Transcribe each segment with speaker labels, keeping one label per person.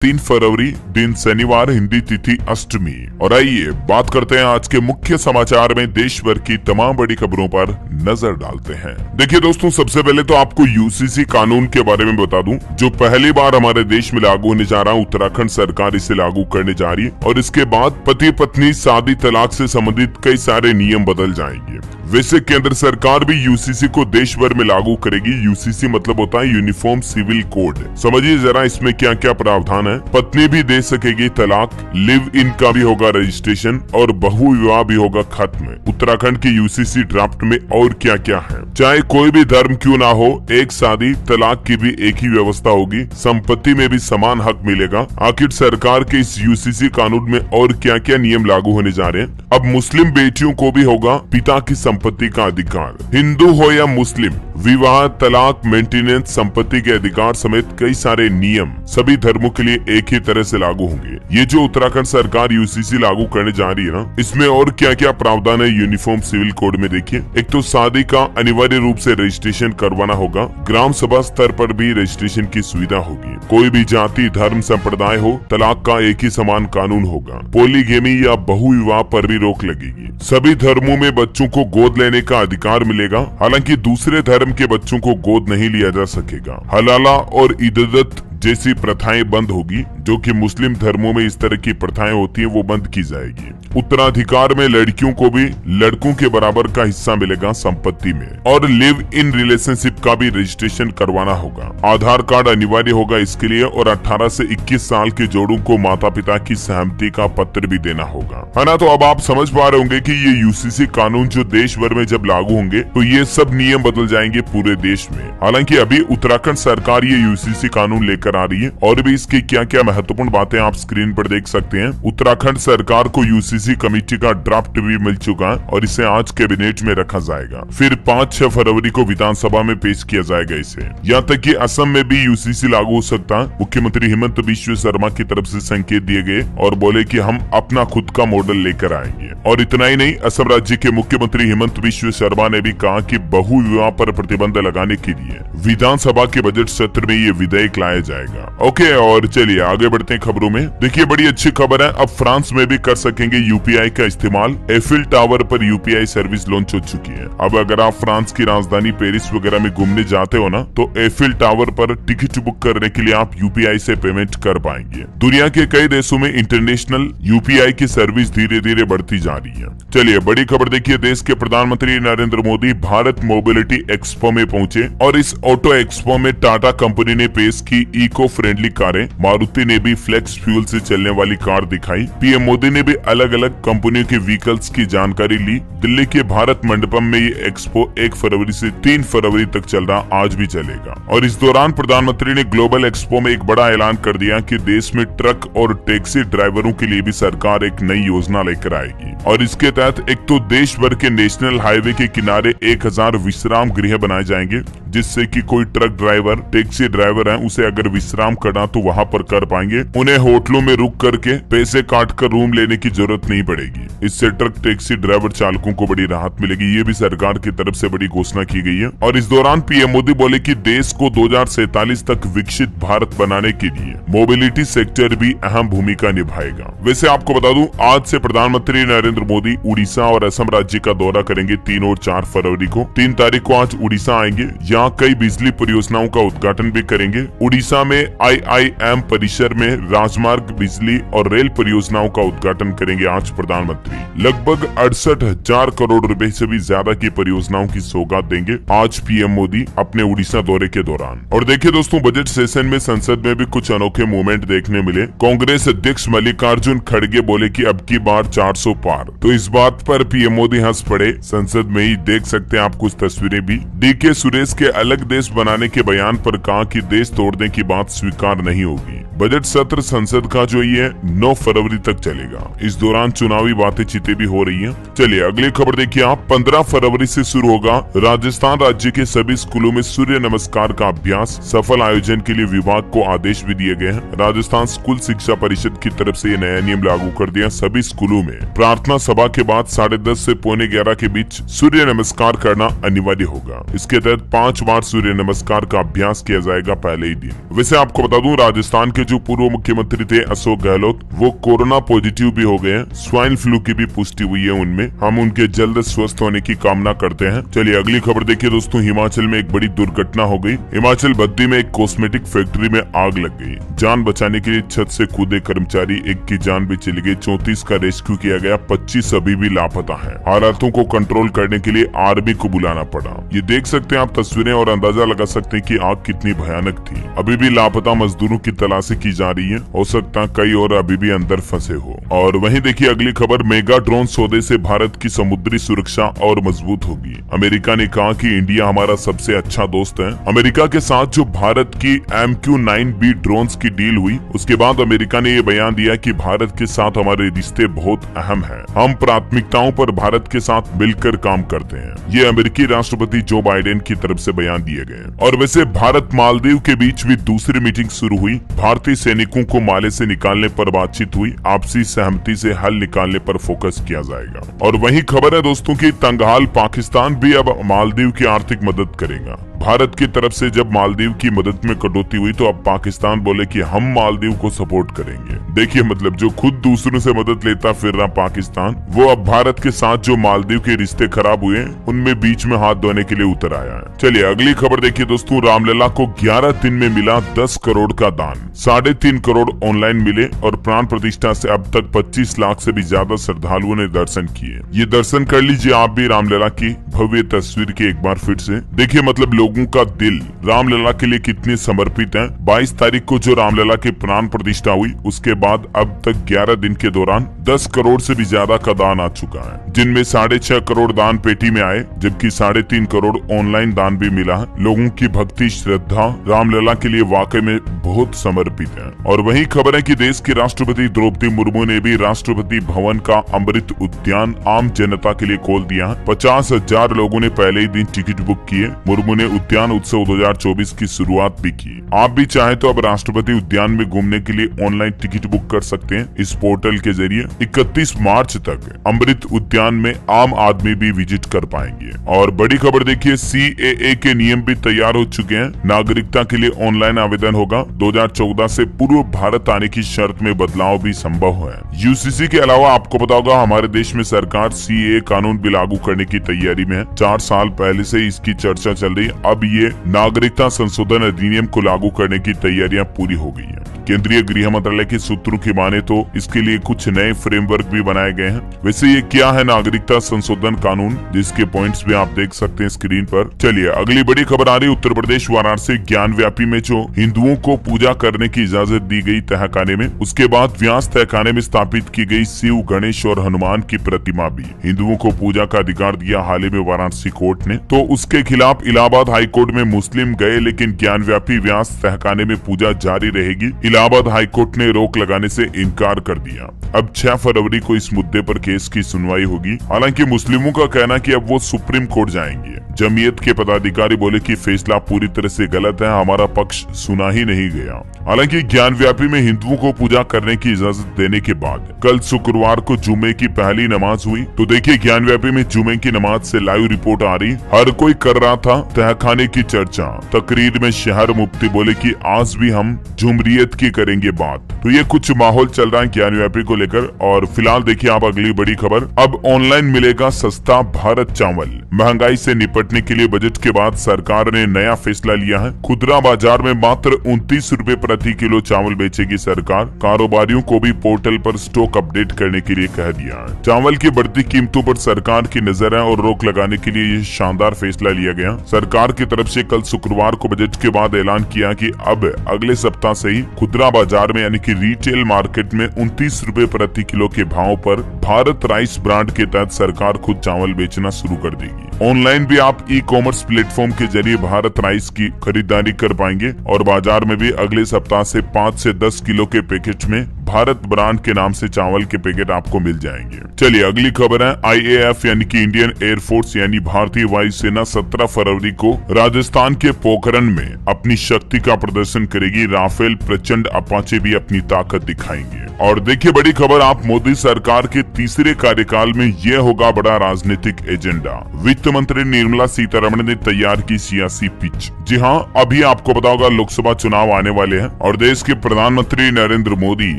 Speaker 1: 3 फरवरी दिन शनिवार, हिंदी तिथि अष्टमी। और आइए बात करते हैं आज के मुख्य समाचार में देश भर की तमाम बड़ी खबरों पर नजर डालते हैं। देखिए दोस्तों, सबसे पहले तो आपको यूसीसी कानून के बारे में बता दूं, जो पहली बार हमारे देश में लागू होने जा रहा है। उत्तराखंड सरकार इसे लागू करने जा रही है और इसके बाद पति पत्नी शादी तलाक से संबंधित कई सारे नियम बदल जाएंगे। वैसे केंद्र सरकार भी यूसीसी को देश भर में लागू करेगी। यूसीसी मतलब होता है यूनिफॉर्म सिविल कोड। समझिए जरा इसमें क्या क्या प्रावधान है। पत्नी भी दे सकेगी तलाक, लिव इन का भी होगा रजिस्ट्रेशन और बहु विवाह भी होगा खत्म। उत्तराखंड की यूसीसी ड्राफ्ट में और क्या क्या है, चाहे कोई भी धर्म क्यों ना हो, एक शादी तलाक की भी एक ही व्यवस्था होगी। संपत्ति में भी समान हक मिलेगा। आखिर सरकार के इस यूसीसी कानून में और क्या क्या नियम लागू होने जा रहे हैं। अब मुस्लिम बेटियों को भी होगा पिता की संपत्ति का अधिकार। हिंदू हो या मुस्लिम, विवाह, तलाक, मेंटेनेंस, संपत्ति के अधिकार समेत कई सारे नियम सभी धर्मों के लिए एक ही तरह से लागू होंगे। ये जो उत्तराखंड सरकार यूसीसी लागू करने जा रही है ना, इसमें और क्या क्या प्रावधान है यूनिफॉर्म सिविल कोड में देखिए। एक तो शादी का अनिवार्य रूप से रजिस्ट्रेशन करवाना होगा। ग्राम सभा स्तर पर भी रजिस्ट्रेशन की सुविधा होगी। कोई भी जाति, धर्म, संप्रदाय हो, तलाक का एक ही समान कानून होगा। पॉलीगेमी या बहु विवाह पर भी रोक लगेगी। सभी धर्मों में बच्चों को गोद लेने का अधिकार मिलेगा। हालांकि दूसरे धर्म के बच्चों को गोद नहीं लिया जा सकेगा। हलाला और इबादत जैसी प्रथाएं बंद होगी। जो कि मुस्लिम धर्मों में इस तरह की प्रथाएं होती हैं, वो बंद की जाएगी। उत्तराधिकार में लड़कियों को भी लड़कों के बराबर का हिस्सा मिलेगा संपत्ति में। और लिव इन रिलेशनशिप का भी रजिस्ट्रेशन करवाना होगा। आधार कार्ड अनिवार्य होगा इसके लिए। और 18 से 21 साल के जोड़ों को माता पिता की सहमति का पत्र भी देना होगा, है ना। तो अब आप समझ पा रहे होंगे कि ये यूसीसी कानून जो देश भर में जब लागू होंगे तो ये सब नियम बदल जाएंगे पूरे देश में। हालांकि अभी उत्तराखंड सरकार ये यूसीसी कानून लेकर आ रही है और भी इसकी क्या क्या महत्वपूर्ण बातें आप स्क्रीन पर देख सकते हैं। उत्तराखंड सरकार को यूसीसी कमेटी का ड्राफ्ट भी मिल चुका है और इसे आज कैबिनेट में रखा जाएगा। फिर 5-6 फरवरी को विधानसभा में पेश किया जाएगा इसे। यहाँ तक कि असम में भी यूसीसी लागू हो सकता है। मुख्यमंत्री हिमंत बिश्व शर्मा की तरफ से संकेत दिए गए और बोले कि हम अपना खुद का मॉडल लेकर आएंगे। और इतना ही नहीं, असम राज्य के मुख्यमंत्री हिमंत बिश्व शर्मा ने भी कहा कि बहु विवाह पर प्रतिबंध लगाने के लिए विधानसभा के बजट सत्र में ये विधेयक लाया जाएगा। ओके, और चलिए आगे बढ़ते हैं खबरों में। देखिए बड़ी अच्छी खबर है, अब फ्रांस में भी कर सकेंगे यूपीआई का इस्तेमाल। एफिल टावर पर यूपीआई सर्विस लॉन्च हो चुकी है। अब अगर आप फ्रांस की राजधानी पेरिस वगैरह में घूमने जाते हो ना, तो एफिल टावर पर टिकट बुक करने के लिए आप यूपीआई से पेमेंट कर पाएंगे। दुनिया के कई देशों में इंटरनेशनल यूपीआई की सर्विस धीरे धीरे बढ़ती जा रही है। चलिए बड़ी खबर देखिए, देश के प्रधानमंत्री नरेंद्र मोदी भारत मोबिलिटी एक्सपो में पहुंचे और इस ऑटो एक्सपो में टाटा कंपनी ने पेश की इको फ्रेंडली कारें। मारुति ने भी फ्लेक्स फ्यूल से चलने वाली कार दिखाई। पीएम मोदी ने भी अलग अलग कंपनियों के व्हीकल्स की जानकारी ली। दिल्ली के भारत मंडपम में ये एक्सपो 1 फरवरी से 3 फरवरी तक चल रहा, आज भी चलेगा। और इस दौरान प्रधानमंत्री ने ग्लोबल एक्सपो में एक बड़ा ऐलान कर दिया कि देश में ट्रक और टैक्सी ड्राइवरों के लिए भी सरकार एक नई योजना लेकर आएगी। और इसके तहत एक तो देश भर के नेशनल हाईवे के किनारे 1000 विश्राम गृह बनाए जाएंगे, जिससे कि कोई ट्रक ड्राइवर, टैक्सी ड्राइवर है, उसे अगर विश्राम करना तो वहाँ पर कर पाएंगे। उन्हें होटलों में रुक करके पैसे काट कर रूम लेने की जरूरत नहीं पड़ेगी। इससे ट्रक टैक्सी ड्राइवर चालकों को बड़ी राहत मिलेगी। ये भी सरकार की तरफ से बड़ी घोषणा की गई है। और इस दौरान पीएम मोदी बोले कि देश को 2047 तक विकसित भारत बनाने के लिए मोबिलिटी सेक्टर भी अहम भूमिका निभाएगा। वैसे आपको बता दूं, आज से प्रधानमंत्री नरेंद्र मोदी उड़ीसा और असम राज्य का दौरा करेंगे 3 और 4 फरवरी को। 3 तारीख को आज उड़ीसा आएंगे। यहाँ कई बिजली परियोजनाओं का उद्घाटन भी करेंगे। उड़ीसा में IIM परिसर में राजमार्ग, बिजली और रेल परियोजनाओं का उद्घाटन करेंगे आज प्रधानमंत्री। लगभग 68,000 करोड़ रुपए से भी ज्यादा की परियोजनाओं की सौगात देंगे आज पीएम मोदी अपने उड़ीसा दौरे के दौरान। और देखिए दोस्तों, बजट सेशन में संसद में भी कुछ अनोखे मूवमेंट देखने मिले। कांग्रेस अध्यक्ष मल्लिकार्जुन खड़गे बोले कि अब की बार 400 पार। तो इस बात पर पीएम मोदी हंस पड़े। संसद में ही देख सकते हैं आप कुछ तस्वीरें भी। डीके सुरेश के अलग देश बनाने के बयान पर कहा कि देश तोड़ने की बात स्वीकार नहीं होगी। बजट सत्र संसद का जो ये 9 फरवरी तक चलेगा। इस दौरान दौरान चुनावी बातें भी हो रही हैं। चलिए अगली खबर देखिए आप। 15 फरवरी से शुरू होगा राजस्थान राज्य के सभी स्कूलों में सूर्य नमस्कार का अभ्यास। सफल आयोजन के लिए विभाग को आदेश भी दिए गए हैं। राजस्थान स्कूल शिक्षा परिषद की तरफ से ये नया नियम लागू कर दिया। सभी स्कूलों में प्रार्थना सभा के बाद 10:30 से 11:45 के बीच सूर्य नमस्कार करना अनिवार्य होगा। इसके तहत 5 बार सूर्य नमस्कार का अभ्यास किया जाएगा पहले ही दिन। वैसे आपको बता दूं, राजस्थान के जो पूर्व मुख्यमंत्री थे अशोक गहलोत, वो कोरोना पॉजिटिव भी हो गए हैं। स्वाइन फ्लू की भी पुष्टि हुई है उनमें। हम उनके जल्द स्वस्थ होने की कामना करते हैं। चलिए अगली खबर देखिए दोस्तों। हिमाचल में एक बड़ी दुर्घटना हो गई। हिमाचल बद्दी में एक कॉस्मेटिक फैक्ट्री में आग लग गई। जान बचाने के लिए छत से कूदे कर्मचारी, एक की जान भी चली गई। 34 का रेस्क्यू किया गया। 25 अभी भी लापता है। हालातों को कंट्रोल करने के लिए आर्मी को बुलाना पड़ा। ये देख सकते हैं आप तस्वीरें और अंदाजा लगा सकते हैं कि आग कितनी भयानक थी। अभी भी लापता मजदूरों की तलाशी की जा रही है। हो सकता है कई और अभी भी अंदर फंसे हो। और वहीं देखिए अगली खबर। मेगा ड्रोन सौदे से भारत की समुद्री सुरक्षा और मजबूत होगी। अमेरिका ने कहा कि इंडिया हमारा सबसे अच्छा दोस्त है। अमेरिका के साथ जो भारत की MQ-9B ड्रोन्स की डील हुई, उसके बाद अमेरिका ने ये बयान दिया कि भारत के साथ हमारे रिश्ते बहुत अहम हैं। हम प्राथमिकताओं पर भारत के साथ मिलकर काम करते हैं। ये अमेरिकी राष्ट्रपति जो बाइडेन की तरफ से बयान दिए गए। और वैसे भारत मालदीव के बीच भी दूसरी मीटिंग शुरू हुई। भारतीय सैनिकों को माले से निकालने पर बातचीत हुई। आपसी सहमति से हल निकालने पर फोकस किया जाएगा। और वही खबर है दोस्तों की तंगहाल पाकिस्तान भी अब मालदीव की आर्थिक मदद करेगा। भारत की तरफ से जब मालदीव की मदद में कटौती हुई तो अब पाकिस्तान बोले कि हम मालदीव को सपोर्ट करेंगे। देखिए मतलब जो खुद दूसरों से मदद लेता फिर रहा पाकिस्तान, वो अब भारत के साथ जो मालदीव के रिश्ते खराब हुए उनमें बीच में हाथ धोने के लिए उतर आया है। चलिए अगली खबर देखिए दोस्तों। रामलला को 11 दिन में मिला 10 करोड़ का दान। 3.5 करोड़ ऑनलाइन मिले और प्राण प्रतिष्ठा से अब तक 25 लाख से भी ज्यादा श्रद्धालुओं ने दर्शन किए। ये दर्शन कर लीजिए आप भी रामलला की भव्य तस्वीर की एक बार फिर से। देखिए मतलब लोगों का दिल रामलला के लिए कितने समर्पित है। 22 तारीख को जो रामलला की प्राण प्रतिष्ठा हुई, उसके बाद अब तक 11 दिन के दौरान 10 करोड़ से भी ज्यादा का दान आ चुका है, जिनमें 6.5 करोड़ दान पेटी में आए, जबकि 3.5 करोड़ ऑनलाइन दान भी मिला है। लोगों की भक्ति श्रद्धा रामलला के लिए वाकई में बहुत समर्पित है। और वही खबर है कि देश की राष्ट्रपति द्रौपदी मुर्मू ने भी राष्ट्रपति भवन का अमृत उद्यान आम जनता के लिए खोल दिया है। 50,000 लोगों ने पहले ही दिन टिकट बुक किए। मुर्मू ने उद्यान उत्सव 2024 की शुरुआत भी की। आप भी चाहे तो अब राष्ट्रपति उद्यान में घूमने के लिए ऑनलाइन टिकट बुक कर सकते हैं इस पोर्टल के जरिए। 31 मार्च तक अमृत उद्यान में आम आदमी भी विजिट कर पाएंगे। और बड़ी खबर देखिए, CAA के नियम भी तैयार हो चुके हैं। नागरिकता के लिए ऑनलाइन आवेदन होगा। 2014 से पूर्व भारत आने की शर्त में बदलाव भी संभव है। UCC के अलावा आपको पता होगा हमारे देश में सरकार CAA कानून भी लागू करने की तैयारी में है। 4 साल पहले से इसकी चर्चा चल रही। अब ये नागरिकता संशोधन अधिनियम को लागू करने की तैयारियां पूरी हो गई हैं। केंद्रीय गृह मंत्रालय के सूत्रों की माने तो इसके लिए कुछ नए फ्रेमवर्क भी बनाए गए हैं। वैसे ये क्या है नागरिकता संशोधन कानून, जिसके पॉइंट्स भी आप देख सकते हैं स्क्रीन पर। चलिए अगली बड़ी खबर आ रही। उत्तर प्रदेश वाराणसी ज्ञानव्यापी में जो हिंदुओं को पूजा करने की इजाजत दी गई तहखाने में, उसके बाद व्यास तहखाने में स्थापित की गई शिव, गणेश और हनुमान की प्रतिमा भी हिंदुओं को पूजा का अधिकार दिया हाल ही में वाराणसी कोर्ट ने। तो उसके खिलाफ इलाहाबाद हाई कोर्ट में मुस्लिम गए, लेकिन ज्ञानव्यापी व्यास तहखाने में पूजा जारी रहेगी। इलाहाबाद हाई कोर्ट ने रोक लगाने से इनकार कर दिया। अब 6 फरवरी को इस मुद्दे पर केस की सुनवाई होगी। हालांकि मुस्लिमों का कहना कि अब वो सुप्रीम कोर्ट जाएंगे। जमीयत के पदाधिकारी बोले कि फैसला पूरी तरह से गलत है, हमारा पक्ष सुना ही नहीं गया। हालांकि ज्ञानव्यापी में हिंदुओं को पूजा करने की इजाजत देने के बाद कल शुक्रवार को जुमे की पहली नमाज हुई। तो देखिए ज्ञानव्यापी में जुमे की नमाज से लाइव रिपोर्ट आ रही। हर कोई कर रहा था तहखाने की चर्चा। तकरीर में शहर मुफ्ती बोले कि आज भी हम जुमरियत की करेंगे बात। तो ये कुछ माहौल चल रहा है ज्ञानव्यापी को लेकर। और फिलहाल देखिए आप अगली बड़ी खबर। अब ऑनलाइन मिलेगा सस्ता भारत चावल। महंगाई से निपटने के लिए बजट के बाद सरकार ने नया फैसला लिया है। खुदरा बाजार में मात्र 29 रुपए प्रति किलो चावल बेचेगी सरकार। कारोबारियों को भी पोर्टल पर स्टॉक अपडेट करने के लिए कह दिया है। चावल की बढ़ती कीमतों पर सरकार की नजर है और रोक लगाने के लिए ये शानदार फैसला लिया गया। सरकार की तरफ से कल शुक्रवार को बजट के बाद ऐलान किया कि अब अगले सप्ताह से ही खुदरा बाजार में यानी कि रिटेल मार्केट में 29 रुपए प्रति किलो के भाव पर भारत राइस ब्रांड के तहत सरकार खुद चावल बेचना शुरू कर देगी। ऑनलाइन भी आप ई-कॉमर्स प्लेटफॉर्म के जरिए भारत राइस की खरीदारी कर पाएंगे और बाजार में भी अगले सप्ताह से 5 से 10 किलो के पैकेज में भारत ब्रांड के नाम से चावल के पैकेट आपको मिल जाएंगे। चलिए अगली खबर है, IAF यानी कि इंडियन एयरफोर्स यानी भारतीय वायुसेना 17 फरवरी को राजस्थान के पोखरण में अपनी शक्ति का प्रदर्शन करेगी। राफेल, प्रचंड अपाचे भी अपनी ताकत दिखाएंगे। और देखिए बड़ी खबर, आप मोदी सरकार के तीसरे कार्यकाल में यह होगा बड़ा राजनीतिक एजेंडा। वित्त मंत्री निर्मला सीतारमण ने तैयार की सियासी पिच। जी हाँ, अभी आपको पता होगा लोकसभा चुनाव आने वाले हैं और देश के प्रधानमंत्री नरेंद्र मोदी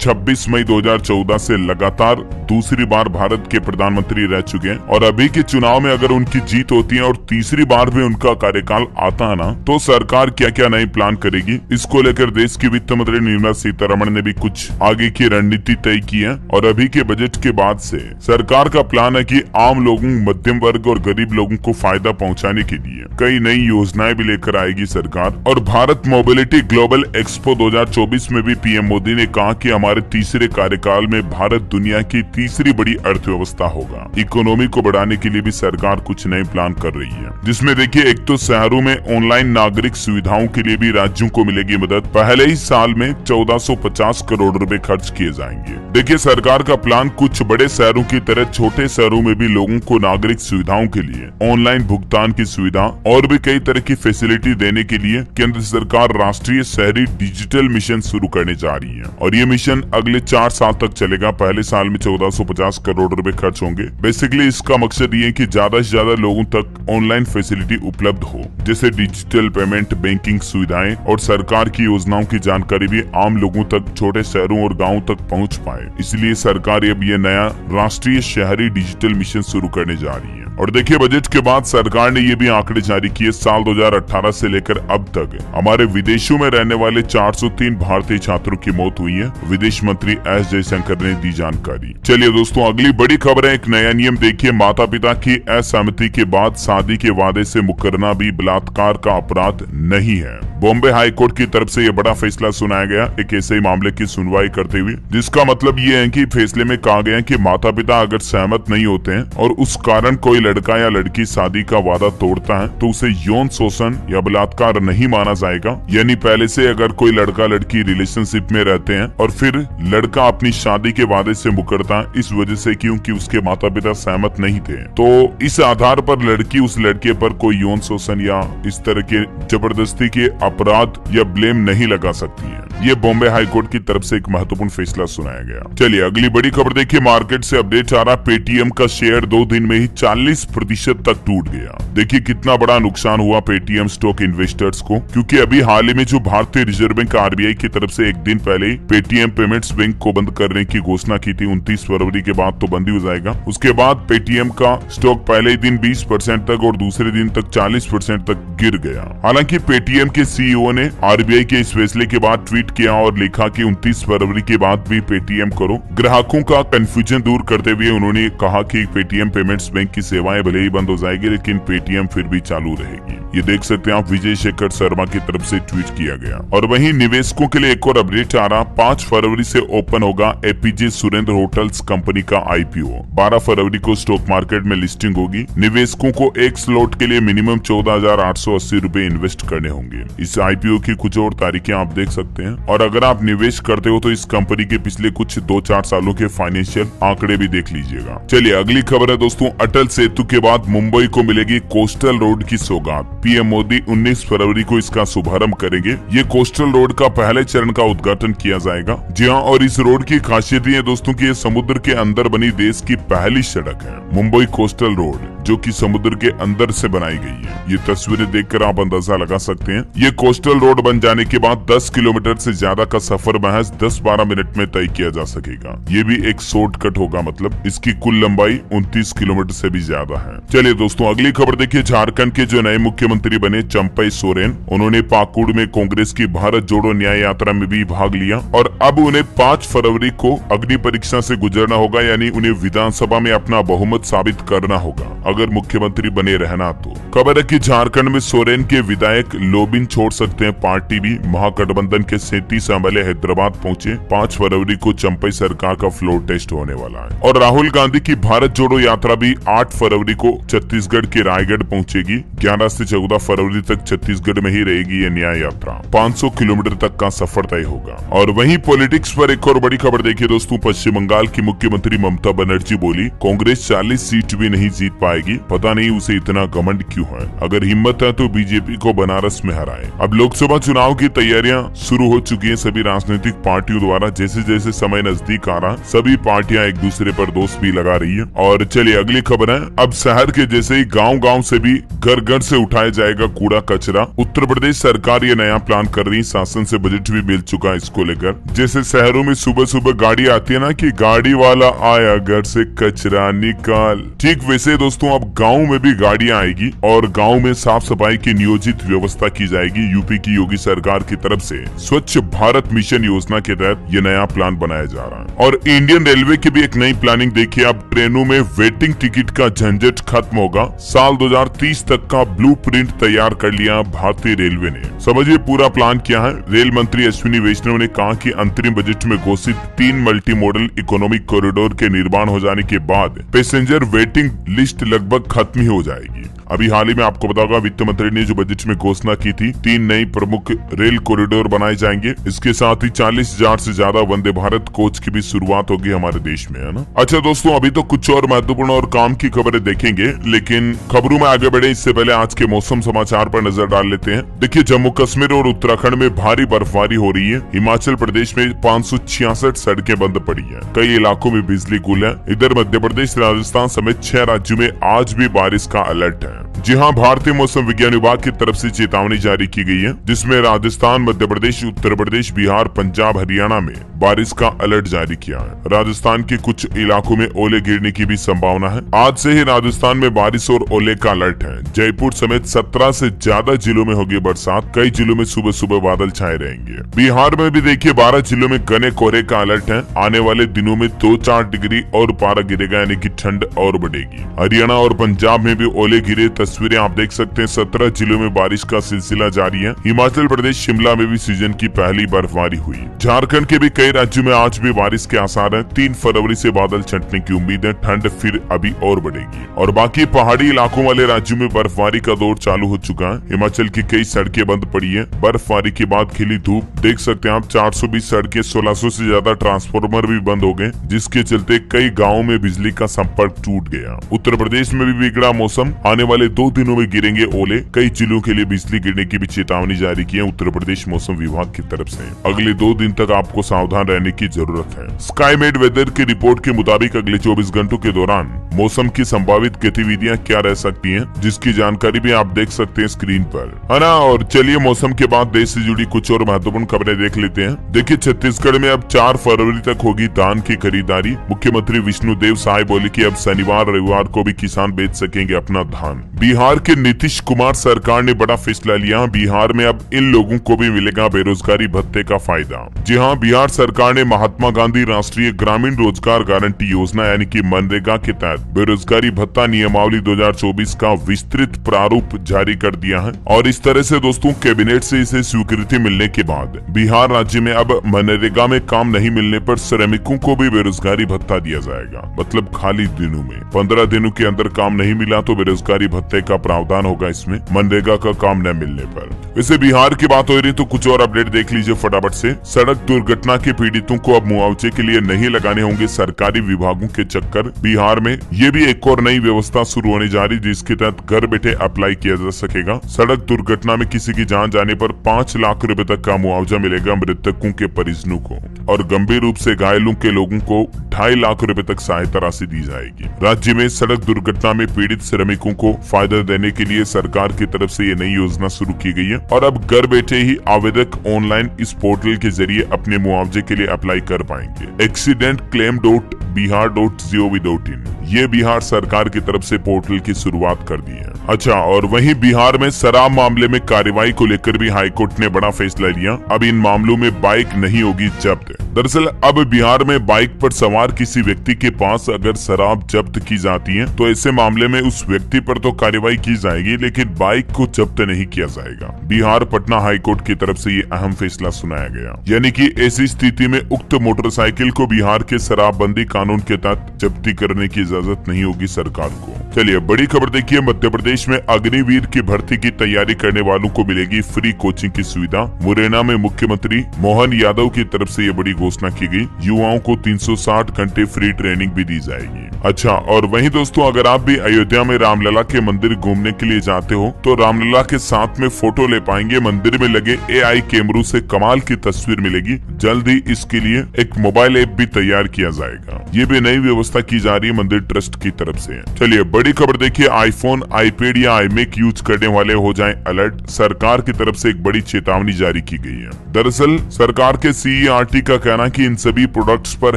Speaker 1: 26 मई 2014 से लगातार दूसरी बार भारत के प्रधानमंत्री रह चुके हैं। और अभी के चुनाव में अगर उनकी जीत होती है और तीसरी बार भी उनका कार्यकाल आता है ना, तो सरकार क्या क्या नई प्लान करेगी, इसको लेकर देश की वित्त मंत्री निर्मला सीतारमण ने भी कुछ आगे की रणनीति तय की है। और अभी के बजट के बाद से सरकार का प्लान है कि आम लोगों, मध्यम वर्ग और गरीब लोगों को फायदा पहुंचाने के लिए कई नई योजनाएं भी लेकर आएगी सरकार। और भारत मोबिलिटी ग्लोबल एक्सपो 2024 में भी पीएम मोदी ने कहा कि हमारे तीसरे कार्यकाल में भारत दुनिया की तीसरी बड़ी अर्थव्यवस्था होगा। इकोनॉमी को बढ़ाने के लिए भी सरकार कुछ नए प्लान कर रही है, जिसमें देखिए एक तो शहरों में ऑनलाइन नागरिक सुविधाओं के लिए भी राज्यों को मिलेगी मदद। पहले ही साल में 1450 करोड़ रुपए खर्च किए जाएंगे। देखिए सरकार का प्लान कुछ बड़े शहरों की तरह छोटे शहरों में भी लोगों को नागरिक सुविधाओं के लिए ऑनलाइन भुगतान की सुविधा और भी कई तरह की फैसिलिटी देने के लिए केंद्र सरकार राष्ट्रीय शहरी डिजिटल मिशन शुरू करने जा रही है। और ये मिशन अगले 4 साल तक चलेगा। पहले साल में 1450 करोड़ रुपए खर्च होंगे। बेसिकली इसका मकसद ये है कि ज्यादा से ज्यादा लोगों तक ऑनलाइन फैसिलिटी उपलब्ध हो, जैसे डिजिटल पेमेंट, बैंकिंग सुविधाएं और सरकार की योजनाओं की जानकारी भी आम लोगों तक छोटे शहरों और गाँव तक पहुँच पाए। इसलिए सरकार अब ये नया राष्ट्रीय शहरी डिजिटल मिशन शुरू करने जा रही है। और देखिए बजट के बाद सरकार ने ये भी आंकड़े जारी किए। साल 2018 से लेकर अब तक हमारे विदेशों में रहने वाले 403 भारतीय छात्रों की मौत हुई है। विदेश मंत्री एस जयशंकर ने दी जानकारी। चलिए दोस्तों अगली बड़ी खबर है, एक नया नियम। देखिए माता पिता की असहमति के बाद शादी के वादे से मुकरना भी बलात्कार का अपराध नहीं है। बॉम्बे हाई कोर्ट की तरफ से ये बड़ा फैसला सुनाया गया एक ऐसे ही मामले की सुनवाई करते हुए, जिसका मतलब ये है कि फैसले में कहा गया है कि माता पिता अगर सहमत नहीं होते हैं और उस कारण कोई लड़का या लड़की शादी का वादा तोड़ता है तो उसे यौन शोषण या बलात्कार नहीं माना जाएगा। यानी पहले से अगर कोई लड़का लड़की रिलेशनशिप में रहते हैं और फिर लड़का अपनी शादी के वादे से मुकरता है इस वजह से क्योंकि उसके माता पिता सहमत नहीं थे, तो इस आधार पर लड़की उस लड़के पर कोई यौन शोषण या इस तरह के जबरदस्ती के अपराध या ब्लेम नहीं लगा सकती है। ये बॉम्बे हाई कोर्ट की तरफ से एक महत्वपूर्ण फैसला सुनाया गया। चलिए अगली बड़ी खबर देखिए, मार्केट से अपडेट आ रहा, पेटीएम का शेयर 2 दिन में ही 40% तक टूट गया। देखिए कितना बड़ा नुकसान हुआ पेटीएम स्टॉक इन्वेस्टर्स को, क्योंकि अभी हाल ही में जो भारतीय रिजर्व बैंक RBI की तरफ से एक दिन पहले ही पेटीएम पेमेंट्स बैंक को बंद करने की घोषणा की थी। 29 फरवरी के बाद तो बंद ही हो जाएगा। उसके बाद पेटीएम का स्टॉक पहले ही दिन 20% तक और दूसरे दिन तक 40% तक गिर गया। हालांकि पेटीएम के CEO ने RBI के इस फैसले के बाद ट्वीट किया और लिखा कि 29 फरवरी के बाद भी पेटीएम करो। ग्राहकों का कंफ्यूजन दूर करते हुए उन्होंने कहा कि पेटीएम पेमेंट्स बैंक की सेवाएं भले ही बंद हो जाएगी लेकिन पेटीएम फिर भी चालू रहेगी। ये देख सकते हैं आप, विजय शेखर शर्मा की तरफ से ट्वीट किया गया। और वहीं निवेशकों के लिए एक और अपडेट आ रहा, 5 फरवरी से ओपन होगा APJ सुरेंद्र होटल्स कंपनी का IPO। 12 फरवरी को स्टॉक मार्केट में लिस्टिंग होगी। निवेशकों को एक स्लॉट के लिए मिनिमम 14,880 रुपए इन्वेस्ट करने होंगे। इस IPO की कुछ और तारीखें आप देख सकते हैं। और अगर आप निवेश करते हो तो इस कंपनी के पिछले कुछ 2-4 सालों के फाइनेंशियल आंकड़े भी देख लीजिएगा। चलिए अगली खबर है दोस्तों, अटल सेतु के बाद मुंबई को मिलेगी कोस्टल रोड की सौगात। पीएम मोदी 19 फरवरी को इसका शुभारंभ करेंगे। ये कोस्टल रोड का पहले चरण का उद्घाटन किया जाएगा। जी हाँ, और इस रोड की खासियत ये दोस्तों की समुद्र के अंदर बनी देश की पहली सड़क है मुंबई कोस्टल रोड, जो कि समुद्र के अंदर से बनाई गई है। ये तस्वीरें देखकर आप अंदाजा लगा सकते हैं। ये कोस्टल रोड बन जाने के बाद 10 किलोमीटर से ज्यादा का सफर महज 10-12 मिनट में तय किया जा सकेगा। ये भी एक शॉर्टकट होगा, मतलब इसकी कुल लंबाई 29 किलोमीटर से भी ज्यादा है। चलिए दोस्तों अगली खबर देखिए, झारखंड के जो नए मुख्यमंत्री बने चंपई सोरेन, उन्होंने पाकुड़ में कांग्रेस की भारत जोड़ो न्याय यात्रा में भी भाग लिया और अब उन्हें 5 फरवरी को अग्नि परीक्षा से गुजरना होगा, यानी उन्हें विधानसभा में अपना बहुमत साबित करना होगा। अगर मुख्यमंत्री बने रहना तो। खबर है कि झारखंड में सोरेन के विधायक लोबिन छोड़ सकते हैं पार्टी भी। महागठबंधन के 37 एमएलए हैदराबाद पहुंचे। 5 फरवरी को चंपई सरकार का फ्लोर टेस्ट होने वाला है। और राहुल गांधी की भारत जोड़ो यात्रा भी 8 फरवरी को छत्तीसगढ़ के रायगढ़ पहुंचेगी। 11 से 14 फरवरी तक छत्तीसगढ़ में ही रहेगी ये न्याय यात्रा। 500 किलोमीटर तक का सफर तय होगा। और वहीं पॉलिटिक्स पर एक और बड़ी खबर देखिए दोस्तों, पश्चिम बंगाल की मुख्यमंत्री ममता बनर्जी बोली कांग्रेस 40 सीट भी नहीं जीत पाएगी। पता नहीं उसे इतना घमंड क्यों है। अगर हिम्मत है तो बीजेपी को बनारस में हराए। अब लोकसभा चुनाव की तैयारियां शुरू हो चुकी है सभी राजनीतिक पार्टियों द्वारा। जैसे जैसे समय नजदीक आ रहा, सभी पार्टियां एक दूसरे पर दोष भी लगा रही है। और चलिए अगली खबर है, अब शहर के जैसे ही गाँव गाँव से भी घर घर से उठाया जाएगा कूड़ा कचरा। उत्तर प्रदेश सरकार ये नया प्लान कर रही है। शासन से बजट भी मिल चुका है इसको लेकर। जैसे शहरों में सुबह सुबह गाड़ी आती है ना कि गाड़ी वाला आया घर से कचरा निकाल, ठीक वैसे दोस्तों अब गांव में भी गाड़ियां आएगी और गांव में साफ सफाई की नियोजित व्यवस्था की जाएगी। यूपी की योगी सरकार की तरफ से स्वच्छ भारत मिशन योजना के तहत ये नया प्लान बनाया जा रहा है। और इंडियन रेलवे की भी एक नई प्लानिंग देखिए। अब ट्रेनों में वेटिंग टिकट का झंझट खत्म होगा। साल 2030 तक का ब्लूप्रिंट तैयार कर लिया भारतीय रेलवे ने। समझिए पूरा प्लान क्या है। रेल मंत्री अश्विनी वैष्णव ने कहा कि अंतरिम बजट में घोषित 3 मल्टी मॉडल इकोनॉमिक कॉरिडोर के निर्माण हो जाने के बाद पैसेंजर वेटिंग लिस्ट लगभग खत्म ही हो जाएगी। अभी हाल ही में आपको बताऊंगा वित्त मंत्री ने जो बजट में घोषणा की थी 3 नई प्रमुख रेल कॉरिडोर बनाए जाएंगे। इसके साथ ही 40,000 से ज्यादा वंदे भारत कोच की भी शुरुआत होगी हमारे देश में, है ना। अच्छा दोस्तों अभी तो कुछ और महत्वपूर्ण और काम की खबरें देखेंगे, लेकिन खबरों में आगे बढ़े इससे पहले आज के मौसम समाचार पर नजर डाल लेते हैं। देखिए जम्मू कश्मीर और उत्तराखंड में भारी बर्फबारी हो रही है। हिमाचल प्रदेश में 566 सड़कें बंद पड़ी है। कई इलाकों में बिजली गुल है। इधर मध्य प्रदेश राजस्थान समेत 6 राज्यों में आज भी बारिश का अलर्ट है। जी हाँ, भारतीय मौसम विज्ञान विभाग की तरफ से चेतावनी जारी की गई है, जिसमें राजस्थान, मध्य प्रदेश, उत्तर प्रदेश, बिहार, पंजाब, हरियाणा में बारिश का अलर्ट जारी किया है। राजस्थान के कुछ इलाकों में ओले गिरने की भी संभावना है। आज से ही राजस्थान में बारिश और ओले का अलर्ट है। जयपुर समेत 17 से ज्यादा जिलों में होगी बरसात। कई जिलों में सुबह सुबह बादल छाए रहेंगे। बिहार में भी देखिए 12 जिलों में घने कोहरे का अलर्ट है। आने वाले दिनों में 2-4 डिग्री और पारा गिरेगा, यानी कि ठंड और बढ़ेगी। हरियाणा और पंजाब में भी ओले गिरे तस्वीरें आप देख सकते हैं। 17 जिलों में बारिश का सिलसिला जारी है। हिमाचल प्रदेश शिमला में भी सीजन की पहली बर्फबारी हुई। झारखंड के भी कई राज्यों में आज भी बारिश के आसार हैं। 3 फरवरी से बादल छंटने की उम्मीद है। ठंड फिर अभी और बढ़ेगी। और बाकी पहाड़ी इलाकों वाले राज्यों में बर्फबारी का दौर चालू हो चुका है। हिमाचल की कई सड़कें बंद पड़ी है। बर्फबारी के बाद खिली धूप देख सकते हैं आप। 420 सड़कें, 1600 से ज्यादा ट्रांसफार्मर भी बंद हो गए, जिसके चलते कई गाँव में बिजली का संपर्क टूट गया। उत्तर प्रदेश में भी बिगड़ा मौसम। आने वाले 2 दिनों में गिरेंगे ओले। कई जिलों के लिए बिजली गिरने की भी चेतावनी जारी की है उत्तर प्रदेश मौसम विभाग की तरफ से। अगले 2 दिन तक आपको सावधान रहने की जरूरत है। स्काईमेड वेदर की रिपोर्ट के मुताबिक अगले 24 घंटों के दौरान मौसम की संभावित गतिविधियां क्या रह सकती हैं, जिसकी जानकारी भी आप देख सकते हैं स्क्रीन पर, है ना। और चलिए मौसम के बाद देश से जुड़ी कुछ और महत्वपूर्ण खबरें देख लेते हैं। देखिए छत्तीसगढ़ में अब 4 फरवरी तक होगी धान की खरीदारी। मुख्यमंत्री विष्णुदेव साय बोले कि अब शनिवार रविवार को भी किसान बेच सकेंगे अपना धान। बिहार के नीतीश कुमार सरकार ने बड़ा फैसला लिया। बिहार में अब इन लोगों को भी मिलेगा बेरोजगारी भत्ते का फायदा। जी हाँ, बिहार सरकार ने महात्मा गांधी राष्ट्रीय ग्रामीण रोजगार गारंटी योजना यानी कि मनरेगा के तहत बेरोजगारी भत्ता नियमावली 2024 का विस्तृत प्रारूप जारी कर दिया है। और इस तरह से दोस्तों कैबिनेट से इसे स्वीकृति मिलने के बाद बिहार राज्य में अब मनरेगा में काम नहीं मिलने पर श्रमिकों को भी बेरोजगारी भत्ता दिया जाएगा। मतलब खाली दिनों में 15 दिनों के अंदर काम नहीं मिला तो बेरोजगारी भत्ते का प्रावधान होगा इसमें, मनरेगा का काम न मिलने पर। वैसे बिहार की बात हो रही तो कुछ और अपडेट देख लीजिए फटाफट से। सड़क दुर्घटना के पीड़ितों को अब मुआवजे के लिए नहीं लगाने होंगे सरकारी विभागों के चक्कर। बिहार में ये भी एक और नई व्यवस्था शुरू होने जा रही, जिसके तहत घर बैठे अप्लाई किया जा सकेगा। सड़क दुर्घटना में किसी की जान जाने पर 5 लाख रुपए तक का मुआवजा मिलेगा मृतकों के परिजनों को, और गंभीर रूप से घायलों के लोगों को 2.5 लाख रुपए तक सहायता राशि दी जाएगी। राज्य में सड़क दुर्घटना में पीड़ित श्रमिकों को फायदा देने के लिए सरकार की तरफ से ये नई योजना शुरू की गई है और अब घर बैठे ही आवेदक ऑनलाइन इस पोर्टल के जरिए अपने मुआवजे के लिए अप्लाई कर पाएंगे। accidentclaim.bihar.gov.in ये बिहार सरकार की तरफ से पोर्टल की शुरुआत कर दी है। अच्छा, और वहीं बिहार में शराब मामले में कार्रवाई को लेकर भी हाईकोर्ट ने बड़ा फैसला लिया। अब इन मामलों में बाइक नहीं होगी जब्त। दरअसल अब बिहार में बाइक पर सवार किसी व्यक्ति के पास अगर शराब जब्त की जाती है तो ऐसे मामले में उस व्यक्ति पर तो कार्रवाई की जाएगी, लेकिन बाइक को जब्त नहीं किया जाएगा। बिहार पटना हाईकोर्ट की तरफ से ये अहम फैसला सुनाया गया, यानी कि ऐसी स्थिति में उक्त मोटरसाइकिल को बिहार के शराबबंदी कानून के तहत जब्ती करने की इजाजत नहीं होगी सरकार को। चलिए बड़ी खबर देखिए, मध्य प्रदेश में अग्निवीर की भर्ती की तैयारी करने वालों को मिलेगी फ्री कोचिंग की सुविधा। मुरैना में मुख्यमंत्री मोहन यादव की तरफ से ये बड़ी घोषणा की गई। युवाओं को 360 घंटे फ्री ट्रेनिंग भी दी जाएगी। अच्छा, और वहीं दोस्तों अगर आप भी अयोध्या में रामलला के मंदिर घूमने के लिए जाते हो तो रामलला के साथ में फोटो ले पाएंगे। मंदिर में लगे AI कैमरों से कमाल की तस्वीर मिलेगी। जल्द ही इसके लिए एक मोबाइल ऐप भी तैयार किया जाएगा। ये भी नई व्यवस्था की जा रही है मंदिर ट्रस्ट की तरफ से। चलिए बड़ी खबर देखिए, आईफोन, आईपैड या iMac यूज करने वाले हो जाएं अलर्ट। सरकार की तरफ से एक बड़ी चेतावनी जारी की गई है। दरअसल सरकार के CERT का कहना है कि इन सभी प्रोडक्ट्स पर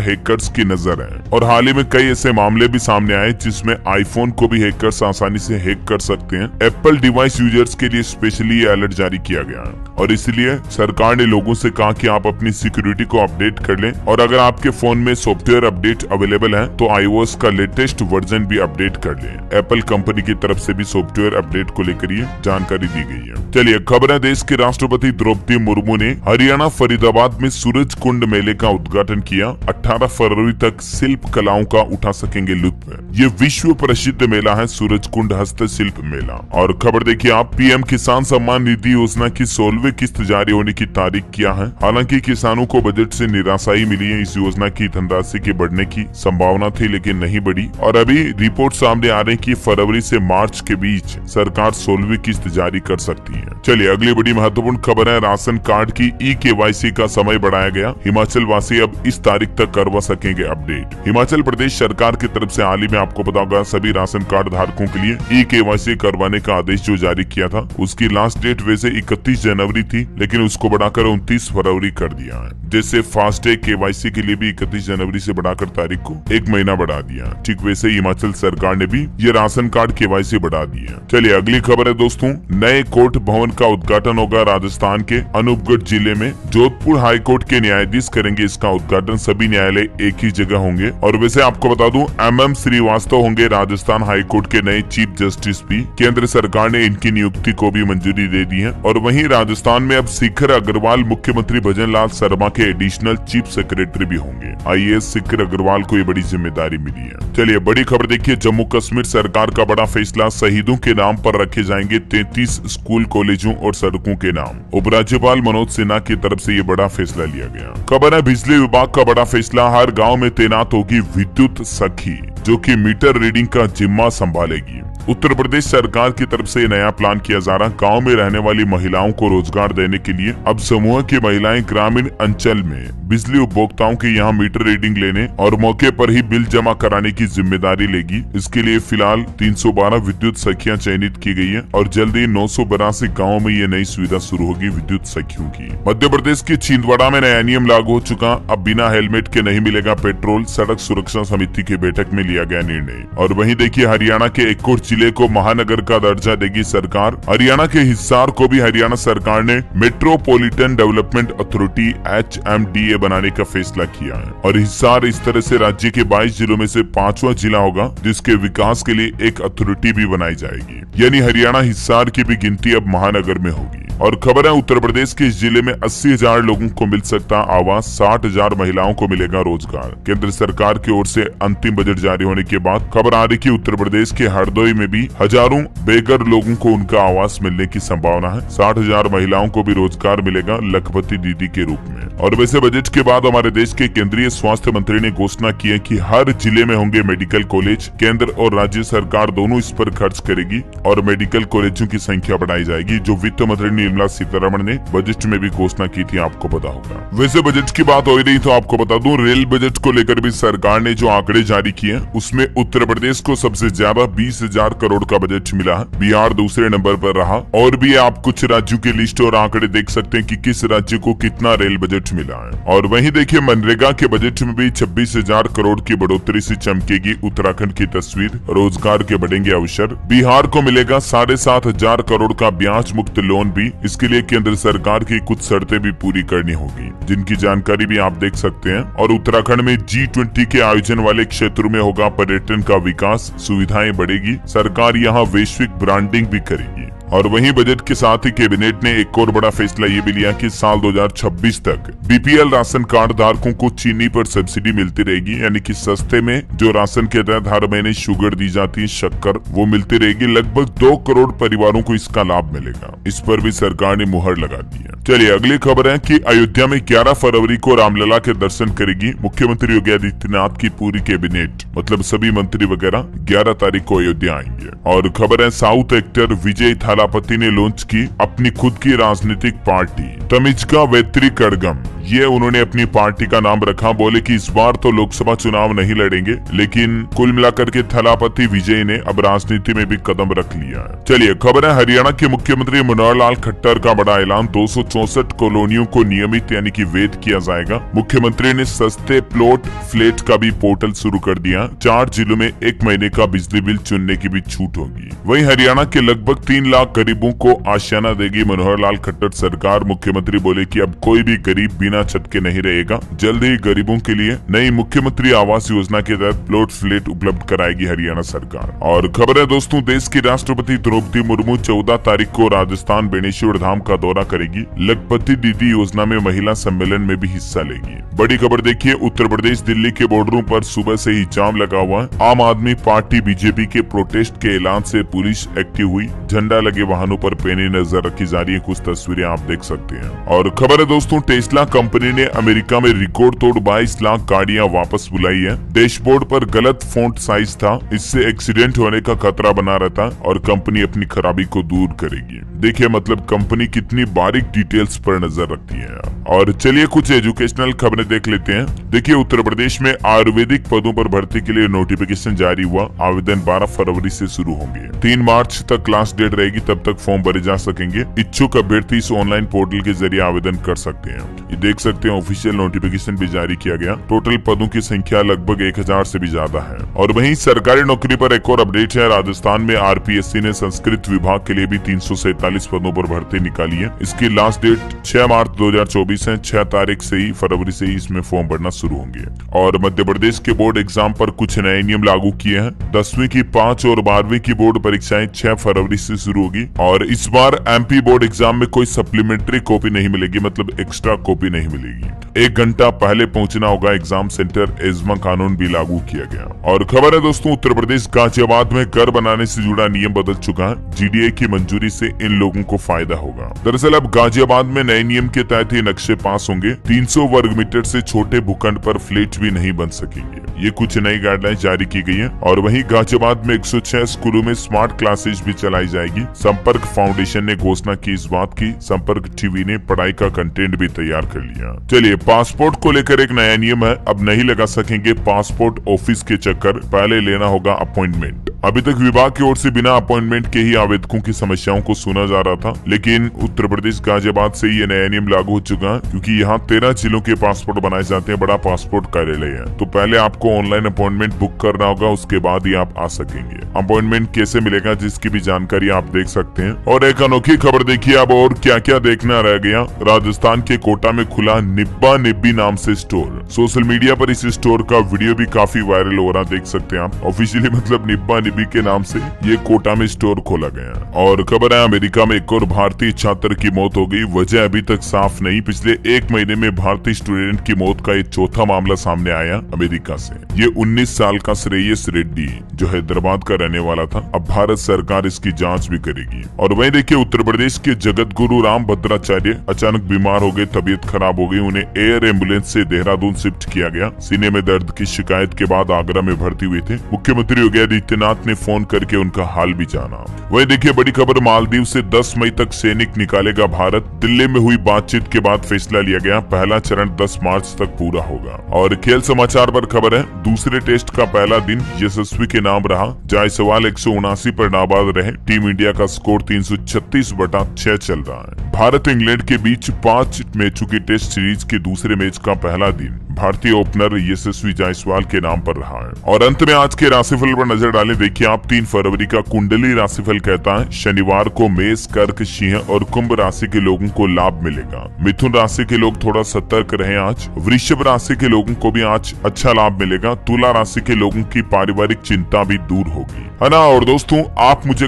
Speaker 1: हैकर्स की नजर है और हाल ही में कई ऐसे मामले भी सामने आए जिसमें आईफोन को भी हैकर्स आसानी से हैक कर सकते हैं। एप्पल डिवाइस यूजर्स के लिए स्पेशली ये अलर्ट जारी किया गया है और इसलिए सरकार ने लोगों से कहा कि आप अपनी सिक्योरिटी को अपडेट कर लें और अगर आपके फोन में सॉफ्टवेयर अपडेट अवेलेबल है तो iOS का लेटेस्ट वर्जन भी अपडेट कर लें। एप्पल कंपनी की तरफ से भी सॉफ्टवेयर अपडेट को लेकर ये जानकारी दी गई है। चलिए खबर है, देश के राष्ट्रपति द्रौपदी मुर्मू ने हरियाणा फरीदाबाद में सूरज कुंड मेले का उद्घाटन किया। 18 फरवरी तक शिल्प कलाओं का उठा सकेंगे लुत्फ। ये विश्व प्रसिद्ध मेला है सूरज कुंड हस्तशिल्प मेला। और खबर देखिए आप, PM किसान सम्मान निधि योजना की 16वीं किस्त जारी होने की तारीख किया है। हालांकि किसानों को बजट से निराशा ही मिली है। इस योजना की धनराशि के बढ़ने की संभावना थी लेकिन नहीं बढ़ी और अभी रिपोर्ट सामने आ रही कि फरवरी से मार्च के बीच सरकार 16वीं किस्त जारी कर सकती है। चलिए अगली बड़ी महत्वपूर्ण खबर है, राशन कार्ड की eKYC का समय बढ़ाया गया। हिमाचल वासी अब इस तारीख तक करवा सकेंगे अपडेट। हिमाचल प्रदेश सरकार की तरफ से हाल ही में आपको पता होगा सभी राशन कार्ड धारकों के लिए eKYC करवाने का आदेश जो जारी किया था उसकी लास्ट डेट वैसे 31 जनवरी थी लेकिन उसको बढ़ाकर 29 फरवरी कर दिया है। जैसे फास्टैग KYC के लिए भी 31 जनवरी से बढ़ाकर तारीख को 1 महीना बढ़ा दिया, ठीक वैसे हिमाचल सरकार ने भी ये राशन कार्ड KYC बढ़ा दी है। चलिए अगली खबर है दोस्तों, नए कोर्ट भवन का उद्घाटन होगा राजस्थान के अनूपगढ़ जिले में। जोधपुर हाई कोर्ट के न्यायाधीश करेंगे इसका उद्घाटन। सभी न्यायालय एक ही जगह होंगे और वैसे आपको बता दूं MM श्रीवास्तव होंगे राजस्थान हाई कोर्ट के नए चीफ जस्टिस भी। केंद्र सरकार ने इनकी नियुक्ति को भी मंजूरी दे दी है और वहीं राजस्थान में अब शिखर अग्रवाल मुख्यमंत्री भजन लाल शर्मा के एडिशनल चीफ सेक्रेटरी भी होंगे। IAS शिखर अग्रवाल को ये बड़ी जिम्मेदारी मिली है। चलिए बड़ी खबर देखिए, जम्मू कश्मीर सरकार का बड़ा फैसला, शहीदों के नाम पर रखे जाएंगे 33 स्कूल, कॉलेजों और सड़कों के नाम। उपराज्यपाल मनोज सिन्हा की तरफ से ये बड़ा फैसला लिया गया। खबर है, बिजली विभाग का बड़ा फैसला, हर गाँव में तैनात होगी विद्युत सखी जो कि मीटर रीडिंग का जिम्मा संभालेगी। उत्तर प्रदेश सरकार की तरफ से नया प्लान किया जा रहा। गांव में रहने वाली महिलाओं को रोजगार देने के लिए अब समूह की महिलाएं ग्रामीण अंचल में बिजली उपभोक्ताओं के यहां मीटर रीडिंग लेने और मौके पर ही बिल जमा कराने की जिम्मेदारी लेगी। इसके लिए फिलहाल 312 विद्युत सखियां चयनित की गई है और जल्द ही 982 गाँव में ये नई सुविधा शुरू होगी विद्युत सखियों की। मध्य प्रदेश के छिंदवाड़ा में नया नियम लागू हो चुका। अब बिना हेलमेट के नहीं मिलेगा पेट्रोल। सड़क सुरक्षा समिति की बैठक में लिया गया निर्णय। और वहीं देखिए, हरियाणा के एक और जिले को महानगर का दर्जा देगी सरकार। हरियाणा के हिसार को भी हरियाणा सरकार ने मेट्रोपॉलिटन डेवलपमेंट अथॉरिटी HMDA बनाने का फैसला किया है और हिसार इस तरह से राज्य के 22 जिलों में से 5वां जिला होगा जिसके विकास के लिए एक अथॉरिटी भी बनाई जाएगी। यानी हरियाणा हिसार की भी गिनती अब महानगर में होगी। और खबर है, उत्तर प्रदेश के इस जिले में 80,000 लोगों को मिल सकता आवास, 60,000 महिलाओं को मिलेगा रोजगार। केंद्र सरकार की ओर से अंतिम बजट जारी होने के बाद खबर आ रही कि उत्तर प्रदेश के हरदोई में भी हजारों बेघर लोगों को उनका आवास मिलने की संभावना है। 60,000 महिलाओं को भी रोजगार मिलेगा लखपति दीदी के रूप में। और वैसे बजट के बाद हमारे देश के केंद्रीय स्वास्थ्य मंत्री ने घोषणा की है कि हर जिले में होंगे मेडिकल कॉलेज। केंद्र और राज्य सरकार दोनों इस पर खर्च करेगी और मेडिकल कॉलेजों की संख्या बढ़ाई जाएगी। जो वित्त मंत्री ने निर्मला सीतारमण ने बजट में भी घोषणा की थी, आपको पता होगा। वैसे बजट की बात हो ही रही तो आपको बता दूं, रेल बजट को लेकर भी सरकार ने जो आंकड़े जारी किए उसमें उत्तर प्रदेश को सबसे ज्यादा 20,000 करोड़ का बजट मिला है। बिहार दूसरे नंबर पर रहा। और भी आप कुछ राज्यों की लिस्ट और आंकड़े देख सकते हैं कि किस राज्य को कितना रेल बजट मिला है। और वहीं देखिए मनरेगा के बजट में भी 26,000 करोड़ की बढ़ोतरी से चमकेगी उत्तराखंड की तस्वीर, रोजगार के बढ़ेंगे अवसर। बिहार को मिलेगा 7,500 करोड़ का ब्याज मुक्त लोन भी। इसके लिए केंद्र सरकार की कुछ शर्तें भी पूरी करनी होगी, जिनकी जानकारी भी आप देख सकते हैं। और उत्तराखंड में G20 के आयोजन वाले क्षेत्रों में होगा पर्यटन का विकास, सुविधाएं बढ़ेगी, सरकार यहाँ वैश्विक ब्रांडिंग भी करेगी। और वहीं बजट के साथ ही कैबिनेट ने एक और बड़ा फैसला ये भी लिया कि साल 2026 तक BPL राशन कार्ड धारकों को चीनी पर सब्सिडी मिलती रहेगी, यानी कि सस्ते में जो राशन के तहत हर महीने शुगर दी जाती है, शक्कर, वो मिलती रहेगी। लगभग 2 करोड़ परिवारों को इसका लाभ मिलेगा। इस पर भी सरकार ने मुहर लगा दी है। चलिए अगली खबर है कि अयोध्या में 11 फरवरी को रामलला के दर्शन करेगी मुख्यमंत्री योगी आदित्यनाथ की पूरी कैबिनेट, मतलब सभी मंत्री वगैरह 11 तारीख को अयोध्या आएंगे। और खबर है साउथ एक्टर विजय थालापति ने लॉन्च की अपनी खुद की राजनीतिक पार्टी तमिजका वेत्री कड़गम। ये उन्होंने अपनी पार्टी का नाम रखा। बोले कि इस बार तो लोकसभा चुनाव नहीं लड़ेंगे, लेकिन कुल मिलाकर के थालापति विजय ने अब राजनीति में भी कदम रख लिया है। चलिए खबर है हरियाणा के मुख्यमंत्री मनोहर लाल खट्टर का बड़ा ऐलान, 264 कॉलोनियों को नियमित यानी कि वैध किया जाएगा। मुख्यमंत्री ने सस्ते प्लॉट फ्लैट का भी पोर्टल शुरू कर दिया। 4 जिलों में 1 महीने का बिजली बिल चुनने की भी छूट होगी। वहीं हरियाणा के लगभग 3 लाख गरीबों को आशियाना देगी मनोहर लाल खट्टर सरकार। मुख्यमंत्री बोले कि अब कोई भी गरीब बिना छत के नहीं रहेगा। जल्द ही गरीबों के लिए नई मुख्यमंत्री आवास योजना के तहत प्लॉट फ्लैट उपलब्ध कराएगी हरियाणा सरकार। और खबर है दोस्तों, देश की राष्ट्रपति द्रौपदी मुर्मू 14 तारीख को राजस्थान बेनेश्वर धाम का दौरा करेगी। लखपति दीदी योजना में महिला सम्मेलन में भी हिस्सा लेगी। बड़ी खबर देखिए, उत्तर प्रदेश दिल्ली के बॉर्डरों पर सुबह से ही जाम लगा हुआ है। आम आदमी पार्टी बीजेपी के प्रोटेस्ट के ऐलान से पुलिस एक्टिव हुई। झंडा लगे वाहनों पर पैनी नजर रखी जा रही है। कुछ तस्वीरें आप देख सकते हैं। और खबर है दोस्तों, टेस्ला कंपनी ने अमेरिका में रिकॉर्ड तोड़ 22 लाख गाड़ियां वापस बुलाई है। डैशबोर्ड पर गलत फॉन्ट साइज था, इससे एक्सीडेंट होने का खतरा बना रहता है और कंपनी अपनी खराबी को दूर करेगी। देखिए मतलब कंपनी कितनी बारीक डिटेल्स पर नजर रखती है। और चलिए कुछ एजुकेशनल खबरें देख लेते हैं। देखिए उत्तर प्रदेश में आयुर्वेदिक पदों पर भर्ती के लिए नोटिफिकेशन जारी हुआ। आवेदन 12 फरवरी से शुरू होंगे। 3 मार्च तक लास्ट डेट रहेगी, तब तक फॉर्म भरे जा सकेंगे। इच्छुक अभ्यर्थी इस ऑनलाइन पोर्टल के जरिए आवेदन कर सकते हैं। ये देख सकते हैं ऑफिशियल नोटिफिकेशन भी जारी किया गया। टोटल पदों की संख्या लगभग 1000 से भी ज्यादा है। और वहीं सरकारी नौकरी पर एक और अपडेट है। राजस्थान में RPSC ने संस्कृत विभाग के लिए भी 347 पदों पर भर्ती निकाली है। इसकी लास्ट डेट 6 मार्च 2024 है। 6 तारीख से ही फरवरी से ही इसमें फॉर्म भरना शुरू होंगे। और मध्य प्रदेश के बोर्ड एग्जाम पर कुछ नए नियम लागू किए हैं। 10वीं की 5 और 12वीं की बोर्ड परीक्षाएं 6 फरवरी से शुरू होगी। और इस बार MP बोर्ड एग्जाम में कोई सप्लीमेंट्री कॉपी नहीं मिलेगी, मतलब एक्स्ट्रा कॉपी नहीं मिलेगी। 1 घंटा पहले पहुंचना होगा एग्जाम सेंटर। एजमा कानून भी लागू किया गया। और खबर है दोस्तों, उत्तर प्रदेश गाजियाबाद में घर बनाने से जुड़ा नियम बदल चुका है। GDA की मंजूरी से इन लोगों को फायदा होगा। दरअसल अब गाजियाबाद में नए नियम के तहत ही नक्शे पास होंगे। 300 वर्ग मीटर से छोटे भूखंड पर फ्लैट भी नहीं बन सकेंगे। ये कुछ नई गाइडलाइन जारी की गई है। और वहीं गाजियाबाद में 106 स्कूलों में स्मार्ट क्लासेज भी चलाई जाएगी। संपर्क फाउंडेशन ने घोषणा की इस बात की। संपर्क TV ने पढ़ाई का कंटेंट भी तैयार कर लिया। चलिए पासपोर्ट को लेकर एक नया नियम है। अब नहीं लगा सकेंगे पासपोर्ट ऑफिस के चक्कर, पहले लेना होगा अपॉइंटमेंट। अभी तक विभाग की ओर से बिना अपॉइंटमेंट के ही आवेदकों की समस्याओं को सुना जा रहा था, लेकिन उत्तर प्रदेश गाजियाबाद से ये नया नियम लागू हो चुका है, क्योंकि यहाँ 13 जिलों के पासपोर्ट बनाए जाते हैं। बड़ा पासपोर्ट कार्यालय है, तो पहले आपको ऑनलाइन अपॉइंटमेंट बुक करना होगा, उसके बाद ही आप आ सकेंगे। अपॉइंटमेंट कैसे मिलेगा, जिसकी भी जानकारी आप देख सकते हैं। और एक अनोखी खबर देखिए अब, और क्या क्या देखना रह गया। राजस्थान के कोटा में खुला निब्बा निब्बी नाम से स्टोर। सोशल मीडिया पर इस स्टोर का वीडियो भी काफी वायरल हो रहा, देख सकते हैं आप। ऑफिशियली मतलब निब्बा निब्बी के नाम से ये कोटा में स्टोर खोला गया। और खबर है अमेरिका में एक और भारतीय छात्र की मौत हो गई। वजह अभी तक साफ नहीं। पिछले 1 महीने में भारतीय स्टूडेंट की मौत का ये चौथा मामला सामने आया अमेरिका से। ये 19 साल का श्रेयस रेड्डी जो हैदराबाद का रहने वाला था। अब भारत सरकार इसकी जांच भी करेगी। और वहीं देखिए उत्तर प्रदेश के जगत गुरु राम भद्राचार्य अचानक बीमार हो गए, तबीयत खराब हो गई। उन्हें एयर एम्बुलेंस से देहरादून शिफ्ट किया गया। सीने में दर्द की शिकायत के बाद आगरा में भर्ती हुए थे। मुख्यमंत्री योगी आदित्यनाथ रात ने फोन करके उनका हाल भी जाना। वही देखिए बड़ी खबर, मालदीव से 10 मई तक सैनिक निकालेगा भारत। दिल्ली में हुई बातचीत के बाद फैसला लिया गया, पहला चरण 10 मार्च तक पूरा होगा। और खेल समाचार पर खबर है, दूसरे टेस्ट का पहला दिन यशस्वी के नाम रहा। जायसवाल 179 पर नाबाद रहे। टीम इंडिया का स्कोर 336/6 चल रहा है। भारत इंग्लैंड के बीच 5 मैचों की टेस्ट सीरीज के दूसरे मैच का पहला दिन भारतीय ओपनर यशस्वी जायसवाल के नाम पर रहा है। और अंत में आज के राशिफल पर नजर डालें। देखिए आप 3 फरवरी का कुंडली राशिफल कहता है, शनिवार को मेष, कर्क, सिंह और कुंभ राशि के लोगों को लाभ मिलेगा। मिथुन राशि के लोग थोड़ा सतर्क रहें आज। वृषभ राशि के लोगों को भी आज अच्छा लाभ मिलेगा। तुला राशि के लोगों की पारिवारिक चिंता भी दूर होगी, है ना। और दोस्तों आप मुझे